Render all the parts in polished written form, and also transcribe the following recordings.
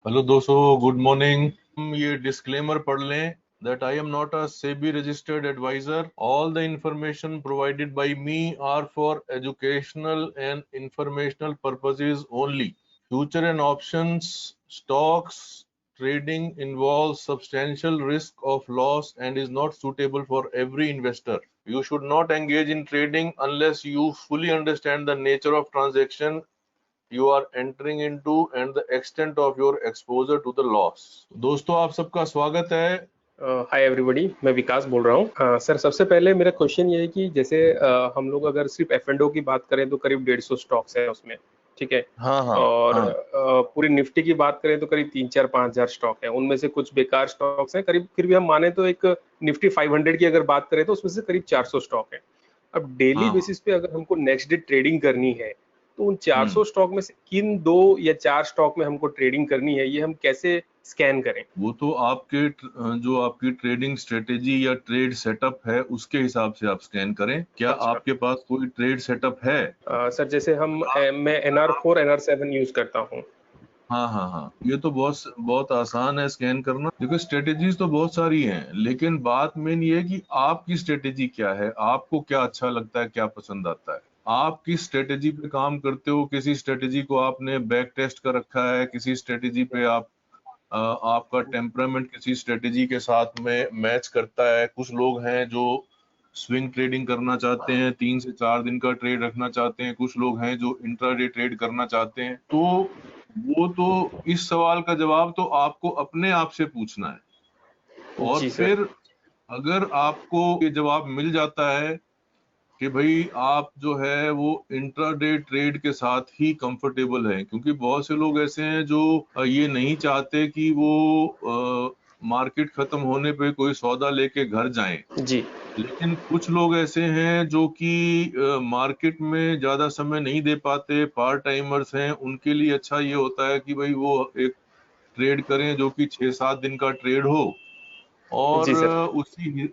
Hello दोस्तों, good morning. हम ये डिस्क्लेमर पढ़ लें that I am not a SEBI registered advisor. All the information provided by me are for educational and informational purposes only. Future and options stocks trading involves substantial risk of loss and is not suitable for every investor. You should not engage in trading unless you fully understand the nature of transaction you are entering into and the extent of your exposure to the loss. दोस्तों, आप सबका स्वागत है। Hi everybody, मैं विकास बोल रहा हूँ। Sir, सबसे पहले मेरा क्वेश्चन ये है कि जैसे हम लोग अगर सिर्फ F&O की बात करें तो करीब 150 स्टॉक्स है उसमें, ठीक है। हाँ हाँ और हाँ पूरी निफ्टी की बात करें तो करीब 3-4-5 हजार स्टॉक है, उनमें से कुछ बेकार स्टॉक्स हैं करीब। फिर भी हम माने तो एक निफ्टी 500 की अगर बात करें तो उसमें से करीब 400 स्टॉक है। अब डेली हाँ बेसिस पे अगर हमको नेक्स्ट डे ट्रेडिंग करनी है तो उन 400 हम्म। स्टॉक में से किन 2 या 4 स्टॉक में हमको ट्रेडिंग करनी है, ये हम कैसे स्कैन करें? वो तो आपके जो आपकी ट्रेडिंग स्ट्रेटेजी या ट्रेड सेटअप है उसके हिसाब से आप स्कैन करें। क्या अच्छा। आपके पास कोई ट्रेड सेटअप है? सर, जैसे मैं NR4 NR7 यूज करता हूँ। हाँ हाँ हाँ, ये तो बहुत बहुत आसान है स्कैन करना, क्योंकि स्ट्रेटेजीज तो बहुत सारी हैं, लेकिन बात मेन ये है कि आपकी स्ट्रेटेजी क्या है, आपको क्या अच्छा लगता है, क्या पसंद आता है। आप किस स्ट्रेटेजी पे काम करते हो, किसी स्ट्रेटेजी को आपने बैक टेस्ट कर रखा है, किसी स्ट्रेटेजी पे आपका टेम्परामेंट किसी स्ट्रेटेजी के साथ में मैच करता है। कुछ लोग हैं जो स्विंग ट्रेडिंग करना चाहते हैं, 3 से 4 दिन का ट्रेड रखना चाहते हैं, कुछ लोग हैं जो इंट्राडे ट्रेड करना चाहते हैं। तो वो तो इस सवाल का जवाब तो आपको अपने आप से पूछना है। और जी सर। फिर अगर आपको ये जवाब मिल जाता है कि भाई आप जो है वो इंट्राडे ट्रेड के साथ ही कंफर्टेबल हैं, क्योंकि बहुत से लोग ऐसे हैं जो ये नहीं चाहते कि वो मार्केट खत्म होने पे कोई सौदा लेके घर जाएं। जी लेकिन कुछ लोग ऐसे हैं जो कि मार्केट में ज्यादा समय नहीं दे पाते, पार्ट टाइमर्स हैं। उनके लिए अच्छा ये होता है कि भाई वो एक ट्रेड करें जो कि 6-7 दिन का ट्रेड हो, और जी सर।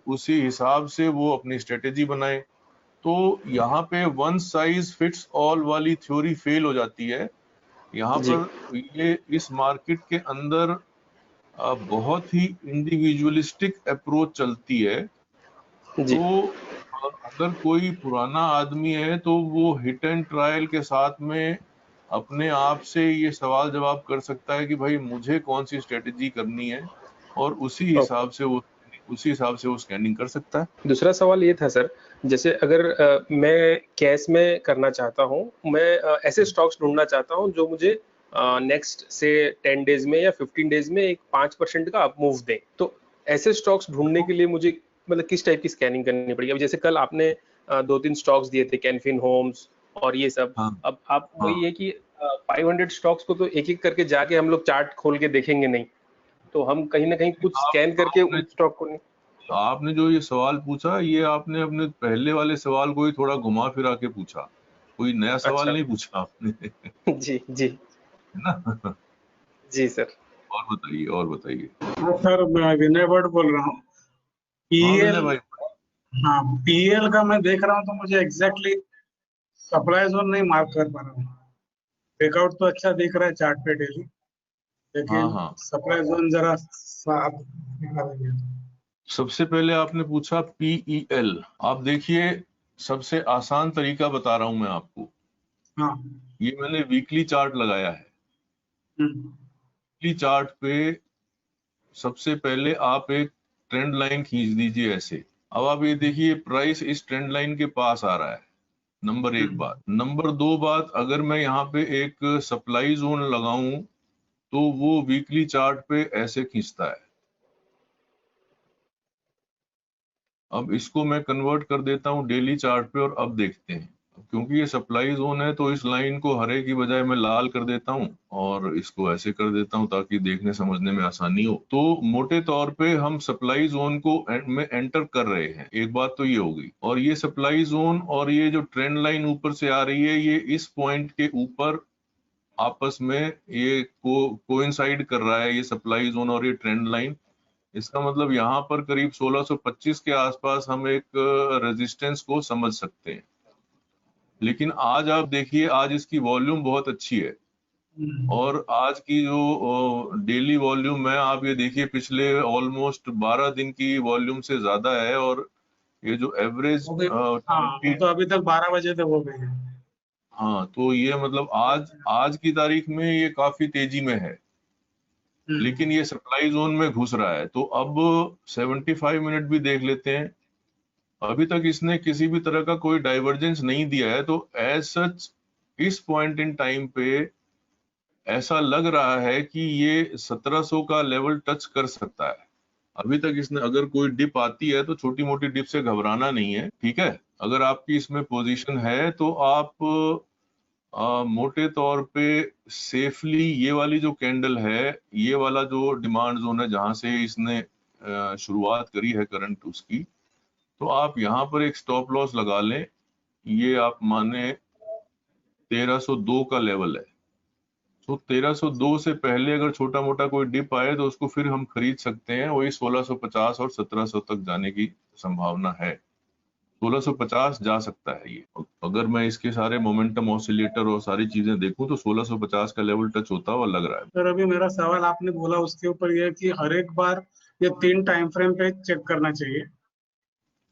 उसी हिसाब से वो अपनी स्ट्रेटेजी बनाएं। तो यहाँ पे वन साइज फिट्स ऑल वाली थ्योरी फेल हो जाती है। यहाँ जी पर ये इस मार्केट के अंदर बहुत ही इंडिविजुअलिस्टिक अप्रोच चलती है। जी तो अगर कोई पुराना आदमी है तो वो हिट एंड ट्रायल के साथ में अपने आप से ये सवाल जवाब कर सकता है कि भाई मुझे कौन सी स्ट्रेटेजी करनी है, और ओके। उसी हिसाब से वो स्कैनिंग कर सकता है। दूसरा सवाल ये था सर, जैसे अगर मैं कैश में करना चाहता हूँ, मैं ऐसे स्टॉक्स ढूंढना चाहता हूँ जो मुझे नेक्स्ट से 10 डेज में या 15 डेज में एक 5% का अप मूव दें। तो ऐसे स्टॉक्स ढूंढने के लिए मुझे मतलब किस टाइप की स्कैनिंग करनी पड़ेगी? अब जैसे कल आपने 2-3 स्टॉक्स दिए थे, कैनफिन होम्स और ये सब। हाँ अब आप हाँ। वही है कि 500 स्टॉक्स को तो एक एक करके जाके हम लोग चार्ट खोल के देखेंगे नहीं, तो हम कहीं ना कहीं कुछ आप स्कैन करके आपने उन स्टॉक को नहीं। आपने जो ये सवाल पूछा, ये आपने अपने पहले वाले सवाल को ही थोड़ा घुमा फिरा के पूछा, कोई नया सवाल अच्छा। नहीं पूछा आपने। है जी जी। ना? जी सर। और बताइए, और बताइए। हाँ सर, मैं विनय भट्ट बोल रहा हूँ। हाँ पीएल। विनय भाई। हाँ, पीएल का मैं देख रहा हूँ तो मुझे एग्जैक्टली सप्लाई जोन नहीं मार्क कर पा रहा हूँ। ब्रेकआउट तो अच्छा दिख रहा है चार्ट पे डेली, हाँ लेकिन हाँ, सप्लाई जोन जरा साफ निकालेंगे। सबसे पहले आपने पूछा PEL। आप देखिए, सबसे आसान तरीका बता रहा हूं मैं आपको। हाँ। ये मैंने वीकली चार्ट लगाया है। हम्म, वीकली चार्ट पे सबसे पहले आप एक ट्रेंड लाइन खींच दीजिए ऐसे। अब आप ये देखिए, प्राइस इस ट्रेंड लाइन के पास आ रहा है। नंबर एक बात। नंबर दो बात, अगर मैं यहाँ पे एक सप्लाई जोन लगाऊं तो वो वीकली चार्ट पे ऐसे खींचता है। अब इसको मैं कन्वर्ट कर देता हूँ डेली चार्ट पे, और अब देखते हैं। क्योंकि ये सप्लाई जोन है तो इस लाइन को हरे की बजाय मैं लाल कर देता हूँ, और इसको ऐसे कर देता हूँ ताकि देखने समझने में आसानी हो। तो मोटे तौर पे हम सप्लाई जोन को में एंटर कर रहे हैं। एक बात तो ये होगी। और ये सप्लाई जोन और ये जो ट्रेंड लाइन ऊपर से आ रही है, ये इस पॉइंट के ऊपर आपस में ये कोइंसाइड कर रहा है, ये सप्लाई जोन और ये ट्रेंड लाइन। इसका मतलब यहाँ पर करीब 1625 के आसपास हम एक रेजिस्टेंस को समझ सकते हैं। लेकिन आज आप देखिए, आज इसकी वॉल्यूम बहुत अच्छी है। और आज की जो डेली वॉल्यूम है, आप ये देखिए पिछले ऑलमोस्ट 12 दिन की वॉल्यूम से ज्यादा है, और ये जो एवरेज हाँ, वो तो अभी तक 12 बजे तक हो गई है। हाँ, तो ये मतलब आज की तारीख में ये काफी तेजी में है, लेकिन ये सप्लाई जोन में घुस रहा है। तो अब 75 मिनट भी देख लेते हैं, अभी तक इसने किसी भी तरह का कोई डाइवर्जेंस नहीं दिया है। तो एज सच इस पॉइंट इन टाइम पे ऐसा लग रहा है कि ये 1700 का लेवल टच कर सकता है। अभी तक इसने, अगर कोई डिप आती है तो छोटी मोटी डिप से घबराना नहीं है, ठीक है। अगर आपकी इसमें पोजीशन है तो आप मोटे तौर पे सेफली ये वाली जो कैंडल है, ये वाला जो डिमांड जोन है जहां से इसने शुरुआत करी है करंट उसकी, तो आप यहाँ पर एक स्टॉप लॉस लगा लें। ये आप माने 1302 का लेवल है, तो 1302 से पहले अगर छोटा मोटा कोई डिप आए तो उसको फिर हम खरीद सकते हैं। वही 1650 और 1700 तक जाने की संभावना है। 1650 जा सकता है ये, अगर मैं इसके सारे मोमेंटम ऑसिलेटर और सारी चीजें देखूं तो 1650 का लेवल टच होता हुआ लग रहा है। सर, अभी मेरा सवाल आपने बोला उसके ऊपर ये है कि हर एक बार ये 3 टाइम फ्रेम पे चेक करना चाहिए।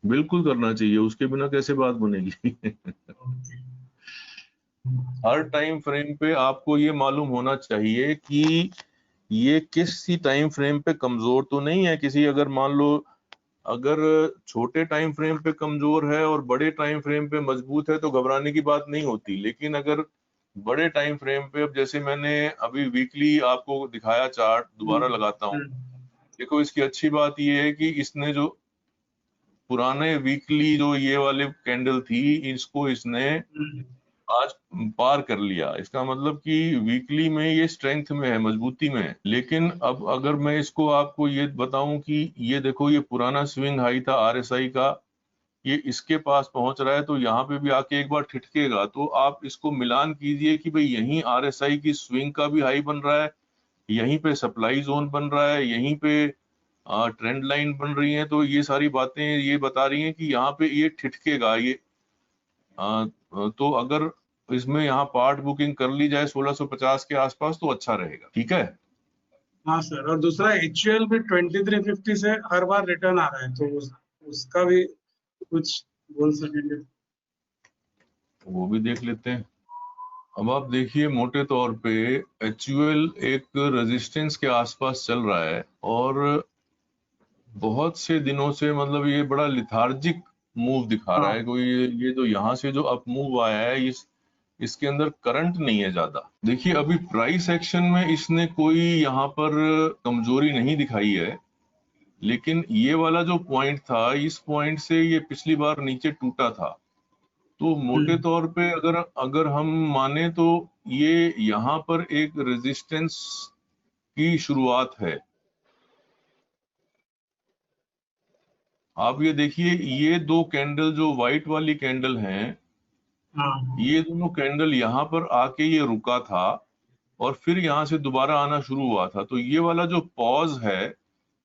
बिल्कुल करना चाहिए, उसके बिना कैसे बात बनेगी। हर टाइम फ्रेम पे आपको ये मालूम होना चाहिए कि ये किसी टाइम फ्रेम पे कमजोर तो नहीं है। किसी, अगर मान लो अगर छोटे टाइम फ्रेम पे कमजोर है और बड़े टाइम फ्रेम पे मजबूत है तो घबराने की बात नहीं होती। लेकिन अगर बड़े टाइम फ्रेम पे, अब जैसे मैंने अभी वीकली आपको दिखाया चार्ट, दोबारा लगाता हूँ, देखो इसकी अच्छी बात ये है कि इसने जो पुराने वीकली जो ये वाले कैंडल थी, इसको इसने आज पार कर लिया। इसका मतलब कि वीकली में ये स्ट्रेंथ में है, मजबूती में है। लेकिन अब अगर मैं इसको आपको ये बताऊं कि ये देखो, ये पुराना स्विंग हाई था आरएसआई का, ये इसके पास पहुंच रहा है, तो यहाँ पे भी आके एक बार ठिठकेगा। तो आप इसको मिलान कीजिए कि भाई यहीं आरएसआई की स्विंग का भी हाई बन रहा है, यहीं पे सप्लाई जोन बन रहा है, यहीं पे ट्रेंड लाइन बन रही है। तो ये सारी बातें ये बता रही हैं कि यहाँ पे ये ठिठकेगा ये। तो अगर इसमें यहाँ पार्ट बुकिंग कर ली जाए 1650 के आसपास तो अच्छा रहेगा, ठीक है। हाँ सर, और दूसरा एचयूएल भी 2350 से हर बार रिटर्न आ रहा है, तो उसका भी कुछ बोल सकेंगे? वो भी देख लेते हैं। अब आप देखिए, मोटे तौर पे एचयूएल एक रेजिस्टेंस के आसपास चल रहा है, और बहुत से दिनों से मतलब ये बड़ा लिथार्जिक मूव दिखा रहा है। कोई ये जो यहाँ से जो अप मूव आया है, इसके अंदर करंट नहीं है ज्यादा। देखिए अभी प्राइस एक्शन में इसने कोई यहाँ पर कमजोरी नहीं दिखाई है, लेकिन ये वाला जो पॉइंट था, इस पॉइंट से ये पिछली बार नीचे टूटा था। तो मोटे तौर पे अगर अगर हम माने तो ये यहाँ पर एक रेजिस्टेंस की शुरुआत है। आप ये देखिए, ये दो कैंडल जो व्हाइट वाली कैंडल हैं, ये दोनों कैंडल यहाँ पर आके ये रुका था और फिर यहाँ से दोबारा आना शुरू हुआ था। तो ये वाला जो पॉज है,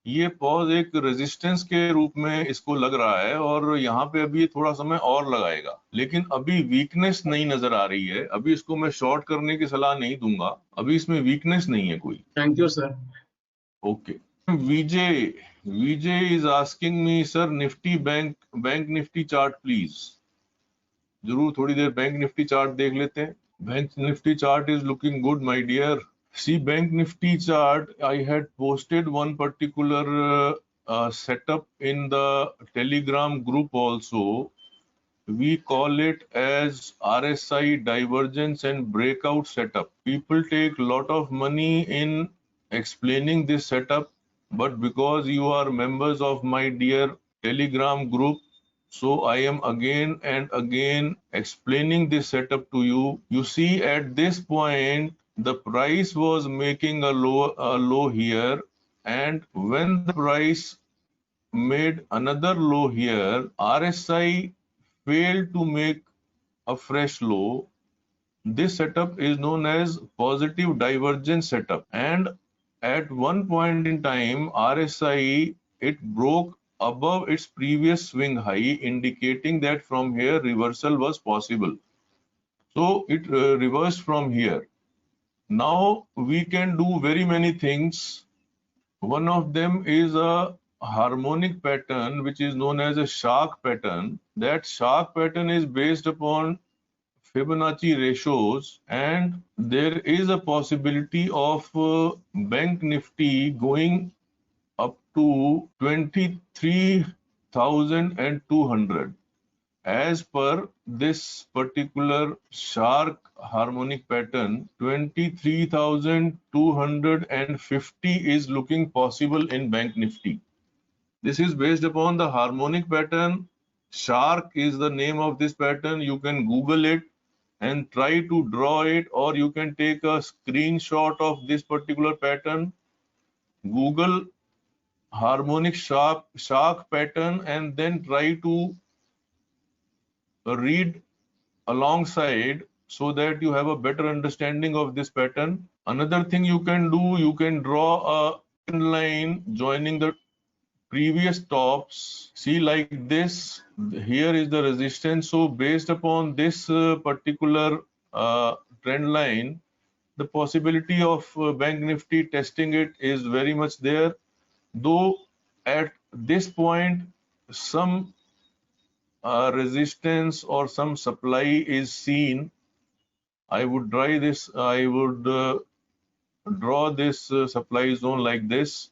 ये पॉज एक रेजिस्टेंस के रूप में इसको लग रहा है, और यहाँ पे अभी ये थोड़ा समय और लगाएगा। लेकिन अभी वीकनेस नहीं नजर आ रही है। अभी इसको मैं शॉर्ट करने की सलाह नहीं दूंगा, अभी इसमें वीकनेस नहीं है कोई। Thank you sir. Okay, Vijay is asking me, sir Nifty bank Nifty chart please. जरूर, थोड़ी देर बैंक निफ्टी चार्ट देख लेते हैं। Bank Nifty chart is looking good, my dear. See, Bank Nifty chart, I had posted one particular setup in the Telegram group also. We call it as RSI divergence and breakout setup. People take lot of money in explaining this setup, but because you are members of my dear Telegram group, so I am again and again explaining this setup to you. You see, at this point, the price was making a low here, and when the price made another low here, RSI failed to make a fresh low. This setup is known as positive divergence setup, and at one point in time, RSI, it broke above its previous swing high, indicating that from here reversal was possible. So it reversed from here. Now we can do very many things. One of them is a harmonic pattern, which is known as a shark pattern. That shark pattern is based upon Fibonacci ratios, and there is a possibility of Bank Nifty going up to 23,200 as per this particular shark harmonic pattern. 23,250 is looking possible in Bank Nifty. This is based upon the harmonic pattern. Shark is the name of this pattern. You can Google it and try to draw it, or you can take a screenshot of this particular pattern. Google harmonic shark pattern and then try to read alongside so that you have a better understanding of this pattern. Another thing you can do, you can draw a trend line joining the previous tops. See, like this, here is the resistance. So based upon this particular trend line, the possibility of Bank Nifty testing it is very much there, though at this point some resistance or some supply is seen. I would draw this supply zone like this.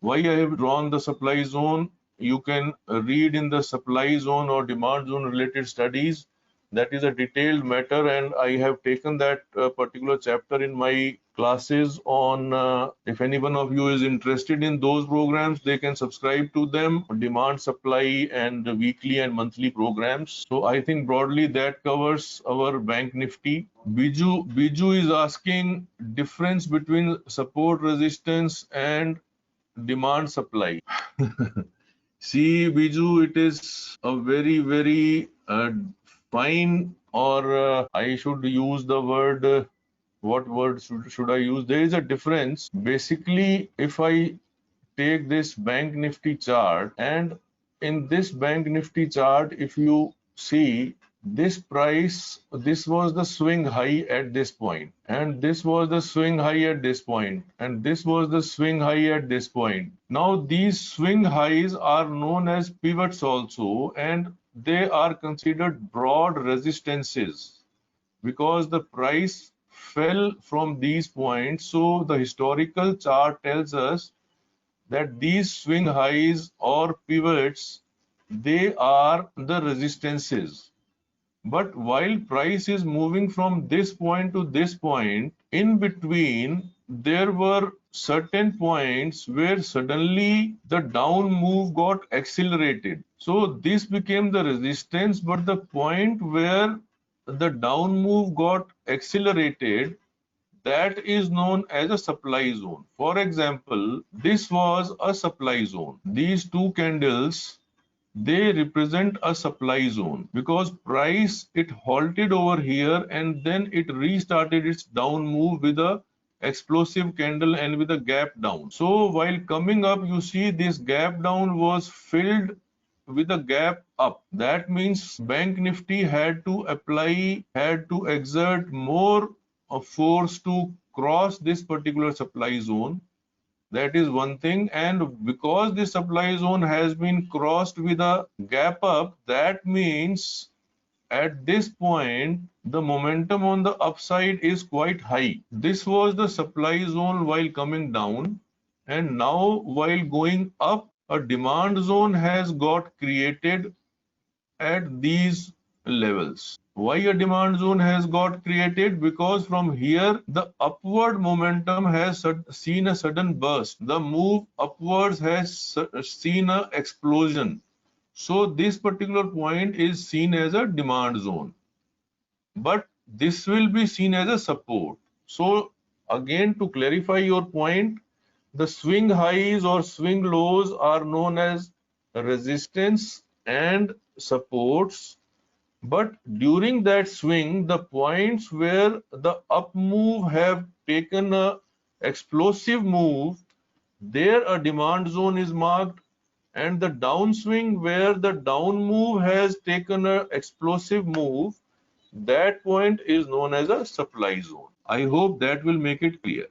Why I have drawn the supply zone? You can read in the supply zone or demand zone related studies. That is a detailed matter, and I have taken that particular chapter in my classes on. If any one of you is interested in those programs, they can subscribe to them. Demand, supply, and weekly and monthly programs. So I think broadly that covers our Bank Nifty. Biju is asking difference between support, resistance, and demand, supply. See, Biju, it is a very, very fine, or I should use the word, what word should I use? There is a difference. Basically, if I take this Bank Nifty chart, and in this Bank Nifty chart, if you see, this price, this was the swing high at this point, and this was the swing high at this point, and this was the swing high at this point. Now these swing highs are known as pivots also, and they are considered broad resistances because the price fell from these points. So the historical chart tells us that these swing highs or pivots, they are the resistances. But while price is moving from this point to this point, in between there were certain points where suddenly the down move got accelerated. So this became the resistance, but the point where the down move got accelerated, that is known as a supply zone. For example, this was a supply zone. These two candles, they represent a supply zone because price, it halted over here and then it restarted its down move with a explosive candle and with a gap down. So while coming up, you see this gap down was filled with a gap up. That means Bank Nifty had to exert more force to cross this particular supply zone. That is one thing, and because the supply zone has been crossed with a gap up, that means at this point the momentum on the upside is quite high. This was the supply zone while coming down, and now while going up, a demand zone has got created at these levels. Why a demand zone has got created? Because from here the upward momentum has seen a sudden burst. The move upwards has seen an explosion. So this particular point is seen as a demand zone, but this will be seen as a support. So again, to clarify your point, the swing highs or swing lows are known as resistance and supports, but during that swing, the points where the up move have taken a explosive move, there a demand zone is marked, and the downswing where the down move has taken a explosive move, that point is known as a supply zone. I hope that will make it clear.